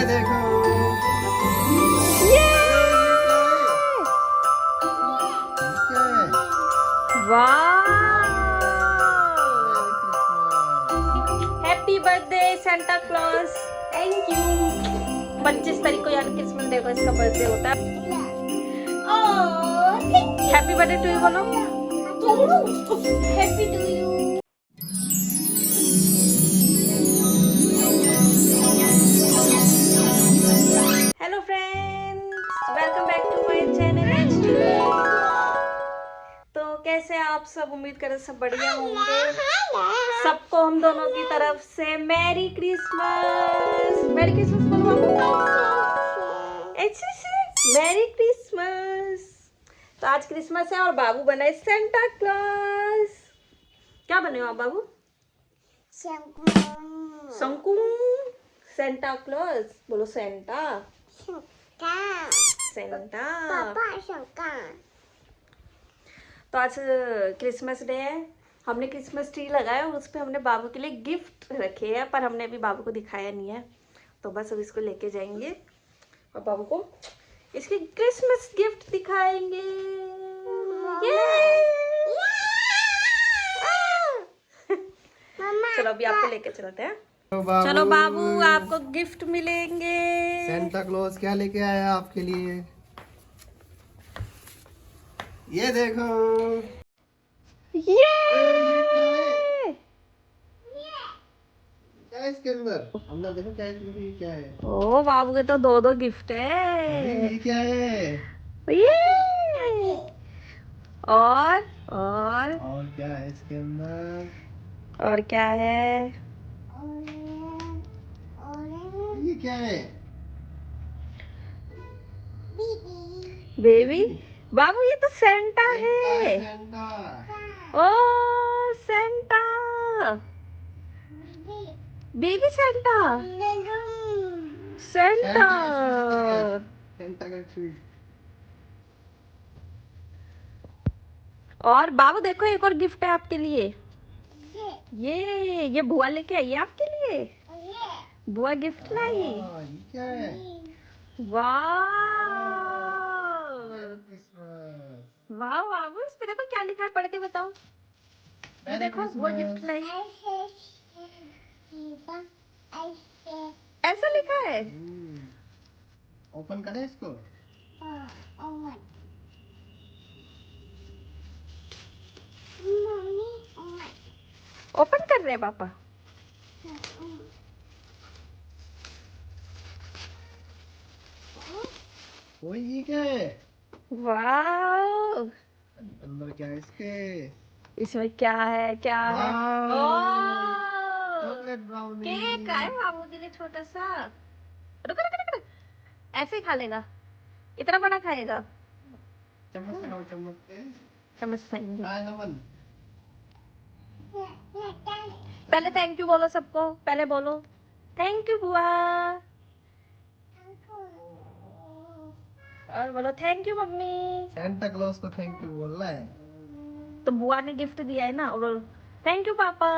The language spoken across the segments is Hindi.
ये देखो ये क्या है? वाह, happy birthday Santa Claus. Thank you. 25 तारीख को यानी क्रिसमस डे को इसका बर्थडे होता है। हैप्पी बर्थडे टू यू बोलो। Happy to you. Hello friends, welcome back to my channel. तो कैसे आप सब, उम्मीद करें सब बढ़िया होंगे। सबको हम दोनों की तरफ से मैरी क्रिसमस। मैरी क्रिसमस बोलो बाबू। ऐसे से मैरी क्रिसमस। तो आज क्रिसमस है और बाबू बना है सेंटा क्लॉज। क्या बने हो आप बाबू? शंकु। सेंटा क्लॉज बोलो। Santa Santa. तो आज क्रिसमस डे है। हमने क्रिसमस ट्री लगाया और उस पर हमने बाबू के लिए गिफ्ट रखे हैं, पर हमने अभी बाबू को दिखाया नहीं है। तो बस अब इसको लेके जाएंगे और बाबू को इसके क्रिसमस गिफ्ट दिखाएंगे। चलो अभी आपको लेके चलते हैं। चलो बाबू, आपको गिफ्ट मिलेंगे। सेंटा क्लॉज क्या लेके आया आपके लिए? ये देखो। ये क्या है इसके अंदर? अंदर देखो क्या है, क्या है? ओ बाबू के तो दो गिफ्ट अरे है। ये क्या है? ये और और क्या है इसके अंदर? और क्या है? ये क्या है? बेबी। बाबू ये तो सेंटा है। Santa. Oh Santa, baby Santa. Santa. Santa का ट्री। और बाबू देखो, एक और गिफ्ट है आपके लिए। ये बुआ लेके आई है आपके लिए। बुआ गिफ्ट लाई। ये क्या है? वाह क्रिसमस। वाह बाबू, इस पे देखो क्या लिखा है, पढ़ के बताओ। ये देखो बुआ गिफ्ट लाई। ऐसा लिखा है। ओपन करें इसको? ओपन कर रहे हैं पापा। ओए ये क्या है? वाह, अंदर क्या है इसके? इसमें क्या है? क्या है? Chocolate brownie. केक है बाबू के लिए छोटा सा। रुको रुको रुको, ऐसे ही खा लेगा। इतना बड़ा खाएगा। चम्मच से खाओ, चम्मच से। समझ नहीं। आए नमन। पहले थैंक यू बोलो सबको। पहले बोलो थैंक यू बुआ। और बोलो thank you mummy. Santa Claus को थैंक यू बोलना है। तो बुआ ने गिफ्ट दिया है ना। और बोलो थैंक यू पापा।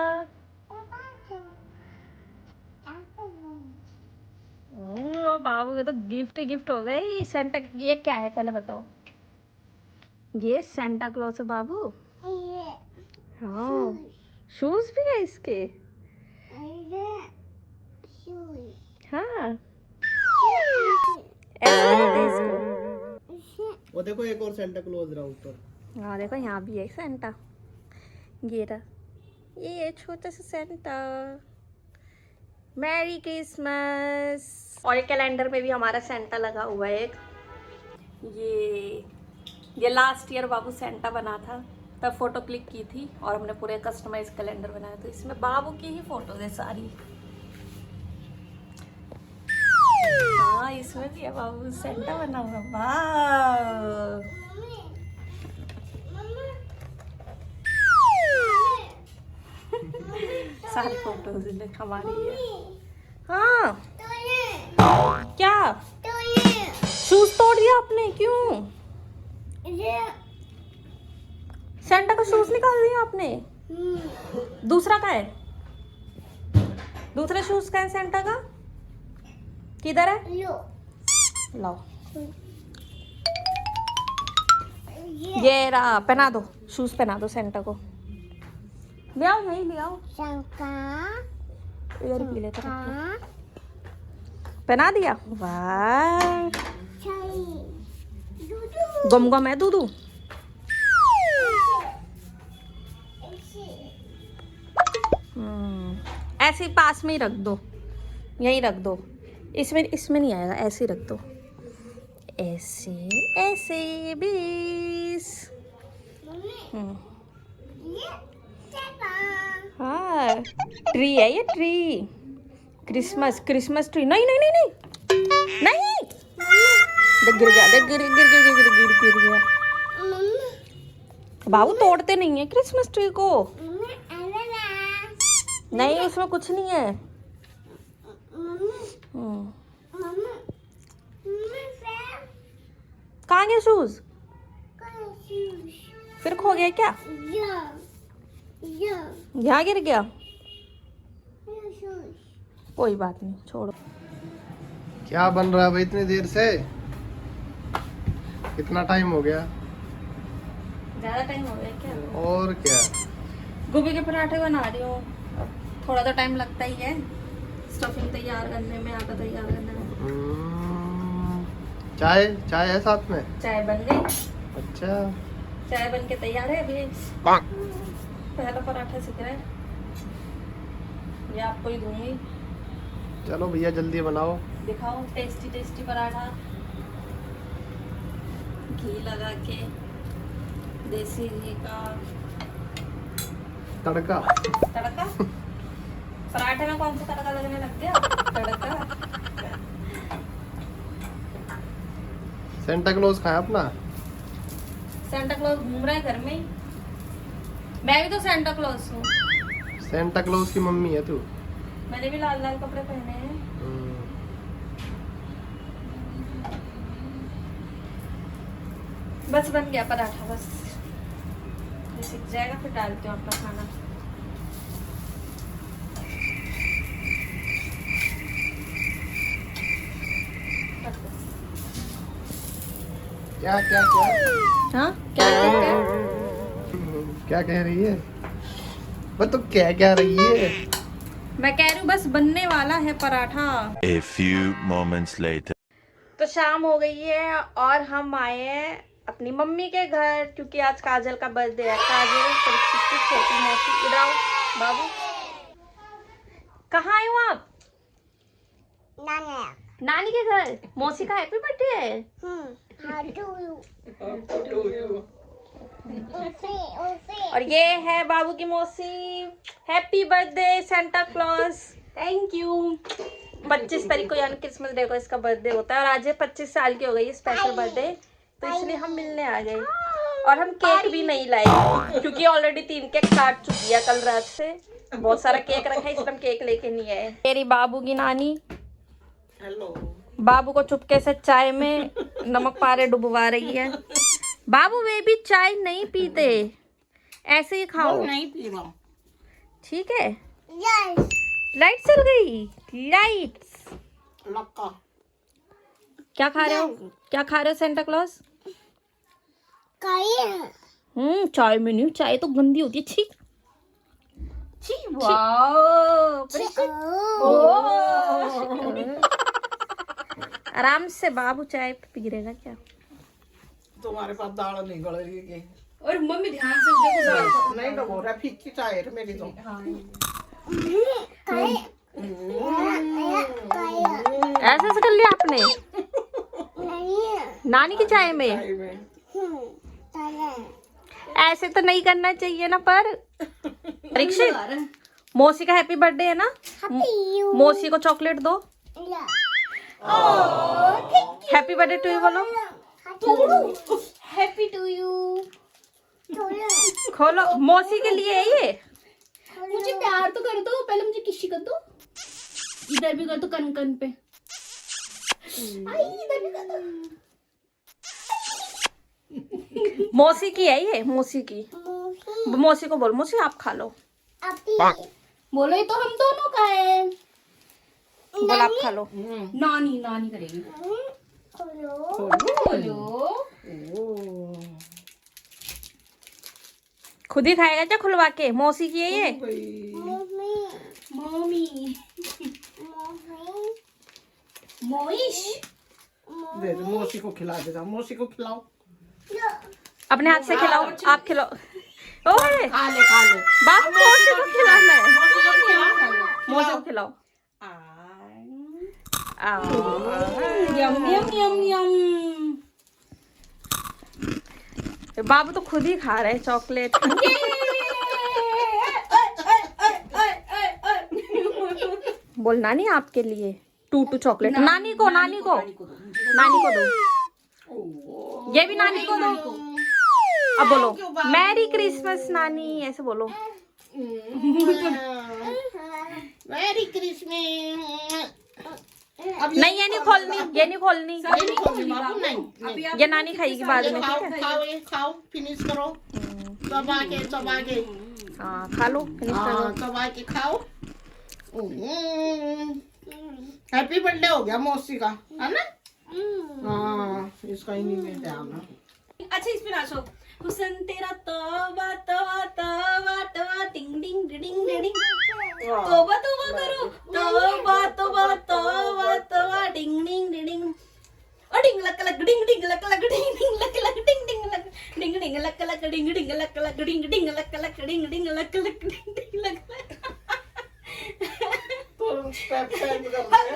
बाबू ये तो गिफ्ट ही गिफ्ट हो गई। सेंटा, ये क्या है पहले बताओ। ये सेंटा क्लॉज है बाबू। हाँ, शूज भी है इसके। हाँ, ऐसे कहते हैं इसको। वो देखो एक और सेंटा क्लॉज रहा ऊपर। हाँ देखो, यहाँ भी है सेंटा। ये रहा, ये छोटा सा सेंटा। Merry Christmas. और एक कैलेंडर में भी हमारा सेंटा लगा हुआ है एक। ये लास्ट ईयर बाबू सेंटा बना था, तब फोटो क्लिक की थी और हमने पूरे कस्टमाइज कैलेंडर बनाया। तो इसमें बाबू की ही फोटोज है सारी। हाँ, इसमें भी है बाबू सेंटा बना हुआ। वाह, सारी फोटोज हमारी है। हाँ, क्या शूज तोड़ दिया आपने? क्यों? सेंटा का शूज निकाल दिया आपने? दूसरा का है? दूसरा शूज का है सेंटा का? किधर है? लाओ। ये रहा, पहना दो, शूज पहना दो सेंटा को। ले आओ, नहीं ले आओ, इधर पी लेते हैं। पहना दिया। वाह, गम गम है दूधू। ऐसे ही पास में ही रख दो, यहीं रख दो, इसमें नहीं आएगा, ऐसे ही रख दो, ऐसे ऐसे 20। हाँ, ट्री है ये, ट्री, क्रिसमस ट्री। नहीं नहीं नहीं नहीं नहीं, देख गिर गया, देख गिर गया। बाबू तोड़ते नहीं है क्रिसमस ट्री को। नहीं, उसमें कुछ नहीं है। कहाँ गया शूज? फिर खो गया क्या? यहाँ गिर गया, कोई बात नहीं, छोड़ो। क्या बन रहा है भाई इतनी देर से? कितना टाइम हो गया? ज्यादा टाइम हो गया क्या? और क्या? गोभी के पराठे बना रही हूँ। अब थोड़ा तो टाइम लगता ही है स्टफिंग तैयार करने में, आटा तैयार करने में। चाय है साथ में? चाय बन गई। अच्छा, चाय बन के तैयार है। अभी पहला पराठा सीख रहे हैं, ये आपको ही दूंगी। चलो भैया जल्दी बनाओ, दिखाओ टेस्टी टेस्टी पराठा, घी लगा के, देसी घी का तड़का। पराठे में कौन सा तड़का लगने लग गया? तड़का। सेंटा क्लॉज खाया अपना? सेंटा क्लॉज घूम रहा है घर में ही। मैं भी तो सेंटा क्लॉज हूँ। सेंटा क्लॉज की मम्मी है तू। मैंने भी लाल लाल कपड़े पहने हैं। बस बन गया पराठा, बस ये सीख जाएगा, फिर डालती हूँ अपना खाना। क्या क्या क्या? हाँ, क्या क्या कह रही है? बस तो क्या कह रही है? मैं कह रही हूँ बस बनने वाला है paratha. A few moments later. तो शाम हो गई है और हम आए हैं अपनी मम्मी के घर, क्योंकि आज काजल का बर्थडे है। काजल परीक्षित की छोटी मौसी। इधर आओ बाबू। कहाँ आए हो आप? नानी के घर। मौसी का हैप्पी बर्थडे है। और ये है बाबू की मौसी। Happy birthday Santa Claus. Thank you. 25 तारीख को यानी क्रिसमस डे को इसका बर्थडे होता है, और आज ये 25 साल की हो गई है, स्पेशल बर्थडे, तो इसलिए हम मिलने आ गए। और हम केक भी नहीं लाए क्योंकि ऑलरेडी 3 केक काट चुकी है कल रात से। बहुत सारा केक रखा है, इसलिए हम केक लेके नहीं आए। मेरी बाबू की नानी हेलो। बाबू को चुपके से चाय में नमक पारे डुबवा रही है। बाबू वे भी चाय नहीं पीते, ऐसे ही खाओ। नहीं पी रहा। ठीक है। लाइट चल गई। लाइट्स। लक्का। क्या खा रहे हो? क्या खा रहे हो सेंटा क्लॉज? चाय में नहीं, चाय तो गंदी होती है। छी छी। वाओ, आराम से बाबू चाय पी रहेगा क्या? तुम्हारे पास दाल नहीं गल रही है। और मम्मी ध्यान से देखो। नहीं डबो रहा, फीकी चाय है मेरी तो। ऐसे से कर लिया आपने नानी की चाय में? ऐसे तो नहीं करना चाहिए ना। पर परीक्षित, मौसी का हैप्पी बर्थडे है ना, मौसी को चॉकलेट दो। हैप्पी बर्थडे टू यू बोलो। Happy to you. खोलो, मौसी के लिए है ये। मुझे प्यार तो कर दो, पहले मुझे किसी कर दो। इधर भी कर दो, कन कन पे। इधर भी कर दो। मौसी की है ये, मौसी की। मौसी को बोल, मौसी आप खा लो। बोलो, ये तो हम दोनों का है। बोल आप खा लो। नानी नानी करेगी। खोलो। खुद ही खाएगा क्या खुलवा के? मौसी की है ये। मम्मी मोइश दे दो मौसी को खिला दे, मौसी को खिलाओ। अपने हाथ से खिलाओ, आप खिलाओ। ओए खा ले बाप, मौसी को खिलाना है। मौसी को खिलाओ। यम यम यम यम। बाबू तो खुद ही खा रहे हैं चॉकलेट। बोल नानी आपके लिए टू चॉकलेट। नानी को दो। ये भी नानी को दो। अब बोलो मैरी क्रिसमस नानी, ऐसे बोलो। Merry Christmas. नहीं ये नहीं खोलनी। बाबू नहीं, ये नानी खाएगी बाद में, ठीक है? खाओ फिनिश करो। चबा के हाँ खा लो, फिनिश कर लो। चबा के खाओ। हैप्पी बर्थडे हो गया मौसी का, है ना? हाँ इसका ही नहीं लेते आना। अच्छा इस पे नाचो। हुसन तेरा तौबा तौबा तौबा तौबा टिंग डिंग डिंग डिंग। तौबा तौबा करो। तौबा तौबा तौबा तौबा डिंग डिंग डिंग। ओ डिंग लक लक डिंग डिंग लक लक डिंग डिंग लक लक डिंग डिंग लक डिंग डिंग लक लक डिंग डिंग लक लक डिंग डिंग लक लक डिंग डिंग लक लक डिंग डिंग लक लक।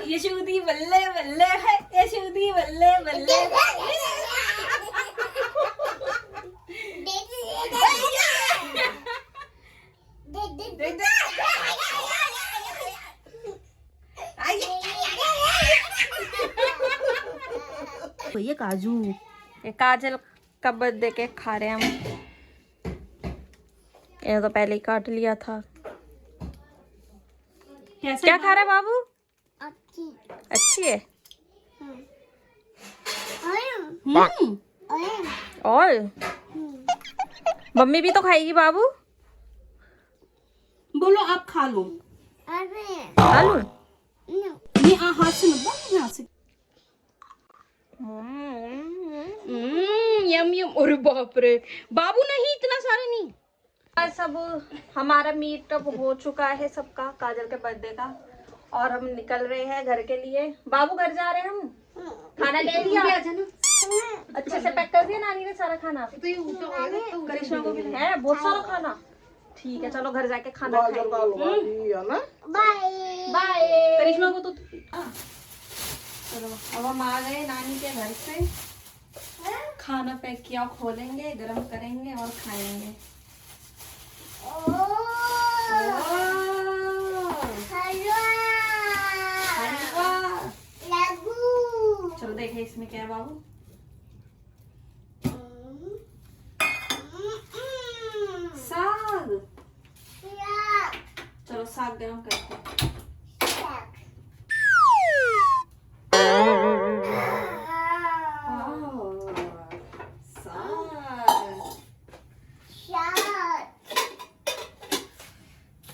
यशोदी बल्ले बल्ले है, यशोदी बल्ले बल्ले। ये काजू, ये काजल का बर्थडे केक खा रहे हैं हम। ये तो पहले ही काट लिया था। क्या खा रहा है बाबू? अच्छी है। और मम्मी भी तो खाएगी बाबू। बोलो आप खा लो। खा लूं? ये हाथ से मत दो, हाथ से। यम यम। अरे बाप रे बाबू, नहीं इतना सारा नहीं। सब हमारा मीटअप हो चुका है सबका, काजल के बर्थडे का, और हम निकल रहे हैं घर के लिए। बाबू घर जा रहे हैं हम। खाना ले लिया? अच्छे से पैक कर दिया नानी ने सारा खाना? करिश्मा को भी है बहुत सारा खाना। ठीक है चलो घर जाके खाना खाएंगे। बाय। करिश्मा को तो चलो अब हम आ गए नानी के घर से। खाना पैक किया, खोलेंगे, गरम करेंगे और खाएंगे। चलो देखे इसमें क्या है बाबू। साग। चलो साग गरम करते हैं।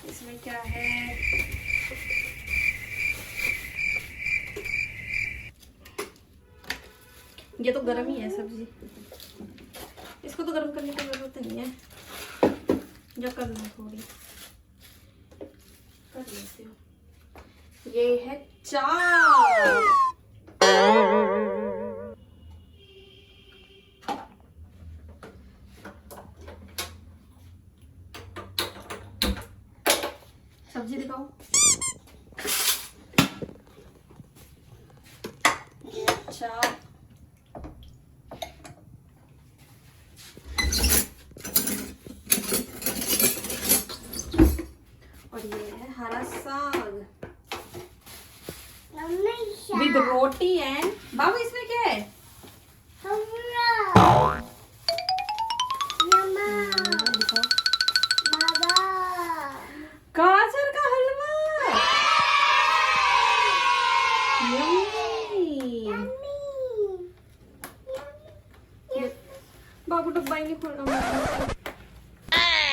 इसमें क्या है? ये तो गर्म ही है सब्जी, इसको तो गर्म करने की जरूरत नहीं है। जो कर लो थोड़ी कर लेती हूँ। ये है चावल। सब्जी दिखाओ। अच्छा और ये है हरा साग विद रोटी एंड बाबू इसमें क्या है? गाजर का हलवा। बाबू डब्बा ही नहीं खोलना,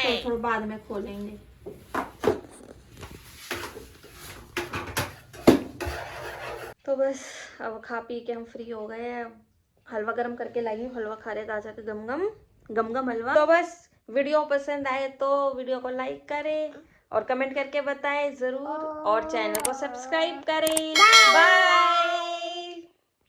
तो थोड़ा बाद में खोलेंगे। तो बस अब खा पी के हम फ्री हो गए हैं। हलवा गर्म करके लाई हूँ, हलवा खा रहे ताजा के गम गम हलवा। तो बस वीडियो पसंद आए तो वीडियो को लाइक करें और कमेंट करके बताएं ज़रूर, और चैनल को सब्सक्राइब करें। बाय।